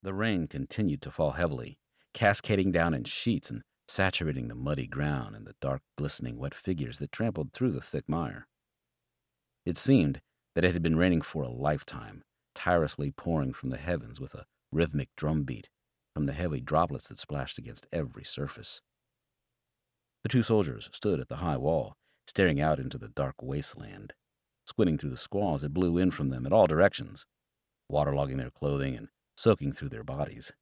The rain continued to fall heavily, cascading down in sheets and saturating the muddy ground and the dark, glistening, wet figures that trampled through the thick mire. It seemed that it had been raining for a lifetime, tirelessly pouring from the heavens with a rhythmic drumbeat from the heavy droplets that splashed against every surface. The two soldiers stood at the high wall, staring out into the dark wasteland, squinting through the squalls that blew in from them in all directions, waterlogging their clothing and soaking through their bodies.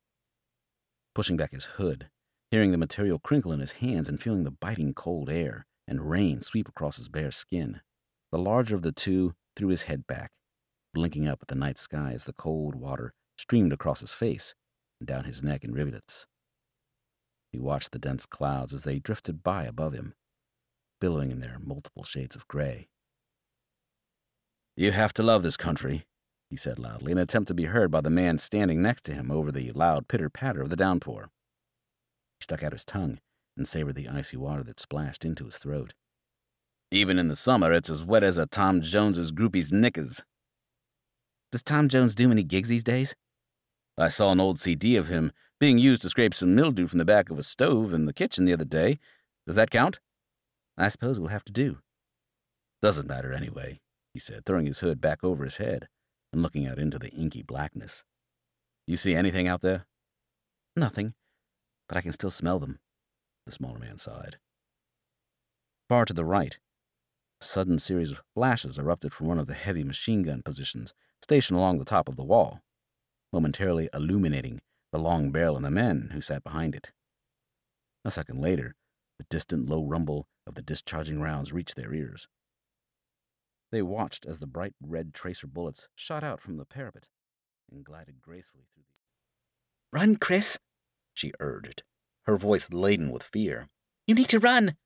Pushing back his hood, hearing the material crinkle in his hands and feeling the biting cold air and rain sweep across his bare skin, the larger of the two threw his head back, blinking up at the night sky as the cold water streamed across his face and down his neck in rivulets. He watched the dense clouds as they drifted by above him, billowing in their multiple shades of gray. "You have to love this country," he said loudly, in an attempt to be heard by the man standing next to him over the loud pitter-patter of the downpour. He stuck out his tongue and savored the icy water that splashed into his throat. "Even in the summer, it's as wet as a Tom Jones's groupie's knickers." "Does Tom Jones do many gigs these days?" "I saw an old CD of him being used to scrape some mildew from the back of a stove in the kitchen the other day. Does that count?" "I suppose it will have to do." "Doesn't matter anyway," he said, throwing his hood back over his head and looking out into the inky blackness. "You see anything out there?" "Nothing, but I can still smell them," the smaller man sighed. Far to the right, a sudden series of flashes erupted from one of the heavy machine gun positions stationed along the top of the wall, momentarily illuminating the long barrel and the men who sat behind it. A second later, the distant low rumble of the discharging rounds reached their ears. They watched as the bright red tracer bullets shot out from the parapet and glided gracefully through the... "Run, Chris," she urged, her voice laden with fear. "You need to run!"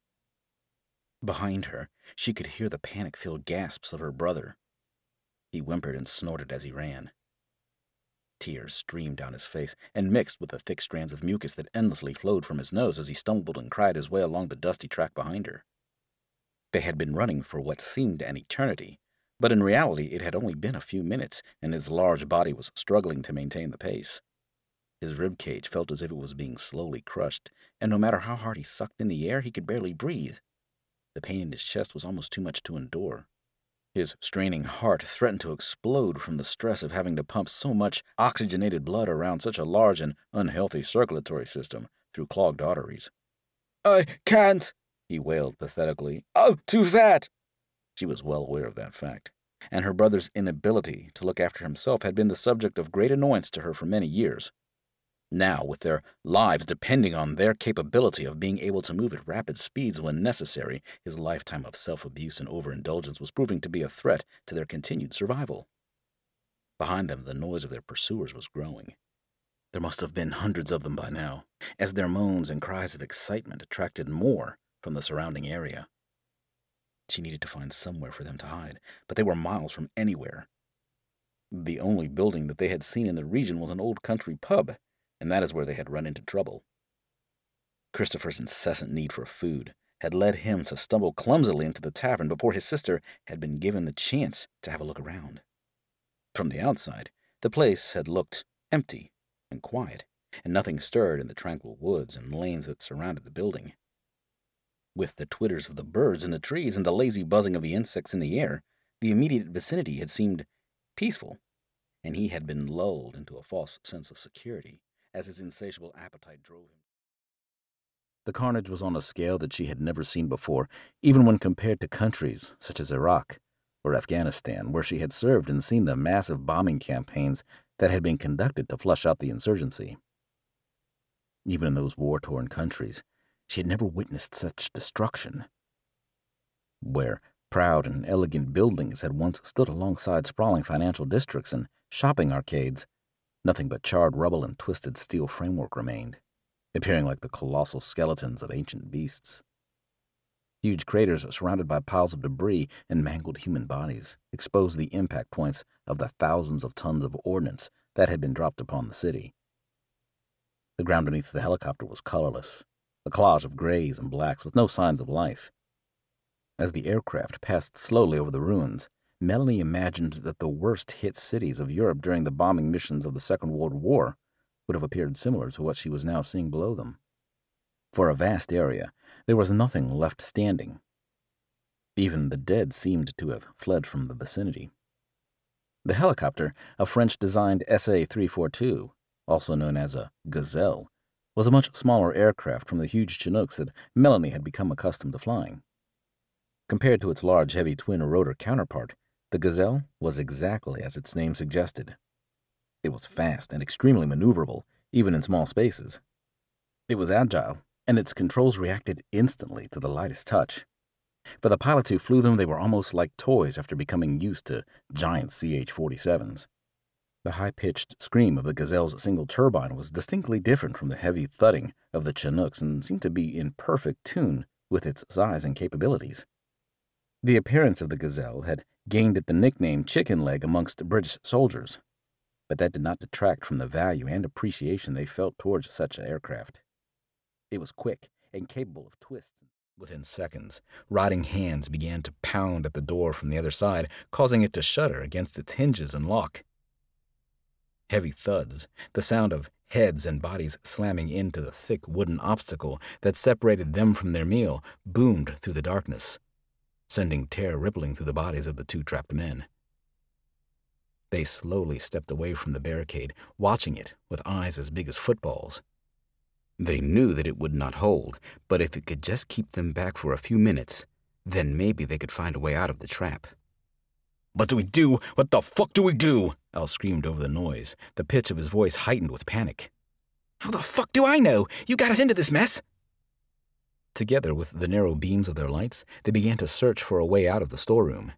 Behind her, she could hear the panic-filled gasps of her brother. He whimpered and snorted as he ran. Tears streamed down his face and mixed with the thick strands of mucus that endlessly flowed from his nose as he stumbled and cried his way along the dusty track behind her. They had been running for what seemed an eternity, but in reality it had only been a few minutes, and his large body was struggling to maintain the pace. His rib cage felt as if it was being slowly crushed, and no matter how hard he sucked in the air, he could barely breathe. The pain in his chest was almost too much to endure. His straining heart threatened to explode from the stress of having to pump so much oxygenated blood around such a large and unhealthy circulatory system through clogged arteries. "I can't," he wailed pathetically. "I'm too fat." She was well aware of that fact, and her brother's inability to look after himself had been the subject of great annoyance to her for many years. Now, with their lives depending on their capability of being able to move at rapid speeds when necessary, his lifetime of self-abuse and overindulgence was proving to be a threat to their continued survival. Behind them, the noise of their pursuers was growing. There must have been hundreds of them by now, as their moans and cries of excitement attracted more from the surrounding area. She needed to find somewhere for them to hide, but they were miles from anywhere. The only building that they had seen in the region was an old country pub, and that is where they had run into trouble. Christopher's incessant need for food had led him to stumble clumsily into the tavern before his sister had been given the chance to have a look around. From the outside, the place had looked empty and quiet, and nothing stirred in the tranquil woods and lanes that surrounded the building. With the twitters of the birds in the trees and the lazy buzzing of the insects in the air, the immediate vicinity had seemed peaceful, and he had been lulled into a false sense of security as his insatiable appetite drove him. The carnage was on a scale that she had never seen before, even when compared to countries such as Iraq or Afghanistan, where she had served and seen the massive bombing campaigns that had been conducted to flush out the insurgency. Even in those war-torn countries, she had never witnessed such destruction. Where proud and elegant buildings had once stood alongside sprawling financial districts and shopping arcades, nothing but charred rubble and twisted steel framework remained, appearing like the colossal skeletons of ancient beasts. Huge craters surrounded by piles of debris and mangled human bodies exposed the impact points of the thousands of tons of ordnance that had been dropped upon the city. The ground beneath the helicopter was colorless, a collage of grays and blacks with no signs of life. As the aircraft passed slowly over the ruins, Melanie imagined that the worst-hit cities of Europe during the bombing missions of the Second World War would have appeared similar to what she was now seeing below them. For a vast area, there was nothing left standing. Even the dead seemed to have fled from the vicinity. The helicopter, a French-designed SA-342, also known as a Gazelle, was a much smaller aircraft from the huge Chinooks that Melanie had become accustomed to flying. Compared to its large, heavy twin-rotor counterpart, the Gazelle was exactly as its name suggested. It was fast and extremely maneuverable, even in small spaces. It was agile, and its controls reacted instantly to the lightest touch. For the pilots who flew them, they were almost like toys after becoming used to giant CH-47s. The high-pitched scream of the Gazelle's single turbine was distinctly different from the heavy thudding of the Chinooks and seemed to be in perfect tune with its size and capabilities. The appearance of the Gazelle had gained it the nickname Chicken Leg amongst British soldiers, but that did not detract from the value and appreciation they felt towards such an aircraft. It was quick and capable of twists. Within seconds, rotting hands began to pound at the door from the other side, causing it to shudder against its hinges and lock. Heavy thuds, the sound of heads and bodies slamming into the thick wooden obstacle that separated them from their meal, boomed through the darkness, sending terror rippling through the bodies of the two trapped men. They slowly stepped away from the barricade, watching it with eyes as big as footballs. They knew that it would not hold, but if it could just keep them back for a few minutes, then maybe they could find a way out of the trap. "What do we do? What the fuck do we do?" Al screamed over the noise, the pitch of his voice heightened with panic. "How the fuck do I know? You got us into this mess!" Together with the narrow beams of their lights, they began to search for a way out of the storeroom.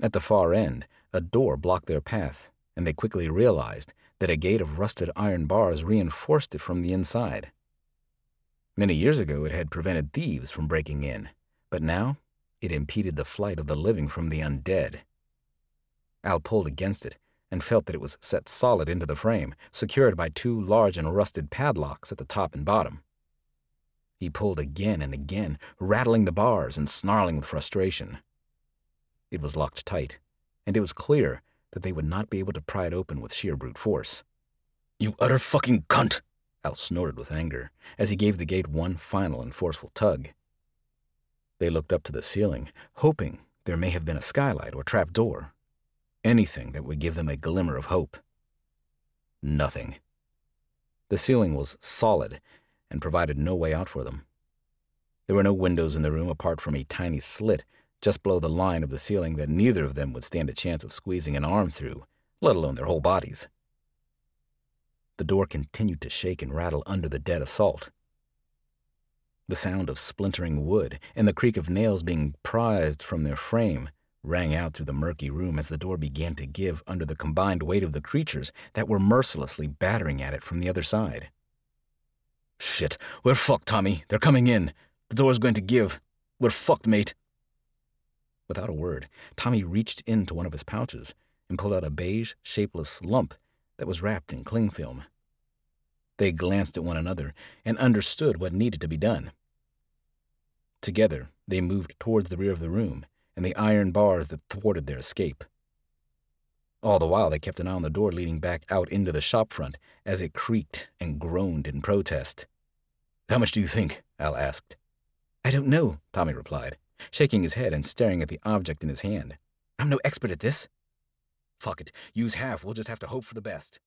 At the far end, a door blocked their path, and they quickly realized that a gate of rusted iron bars reinforced it from the inside. Many years ago, it had prevented thieves from breaking in, but now it impeded the flight of the living from the undead. Al pulled against it and felt that it was set solid into the frame, secured by two large and rusted padlocks at the top and bottom. He pulled again and again, rattling the bars and snarling with frustration. It was locked tight, and it was clear that they would not be able to pry it open with sheer brute force. "You utter fucking cunt!" Al snorted with anger as he gave the gate one final and forceful tug. They looked up to the ceiling, hoping there may have been a skylight or trap door, anything that would give them a glimmer of hope. Nothing. The ceiling was solid and provided no way out for them. There were no windows in the room apart from a tiny slit just below the line of the ceiling that neither of them would stand a chance of squeezing an arm through, let alone their whole bodies. The door continued to shake and rattle under the dead assault. The sound of splintering wood and the creak of nails being prized from their frame rang out through the murky room as the door began to give under the combined weight of the creatures that were mercilessly battering at it from the other side. "Shit, we're fucked, Tommy. They're coming in. The door's going to give. We're fucked, mate." Without a word, Tommy reached into one of his pouches and pulled out a beige, shapeless lump that was wrapped in cling film. They glanced at one another and understood what needed to be done. Together, they moved towards the rear of the room and the iron bars that thwarted their escape. All the while, they kept an eye on the door leading back out into the shop front as it creaked and groaned in protest. "How much do you think?" Al asked. "I don't know," Tommy replied, shaking his head and staring at the object in his hand. "I'm no expert at this." "Fuck it. Use half. We'll just have to hope for the best."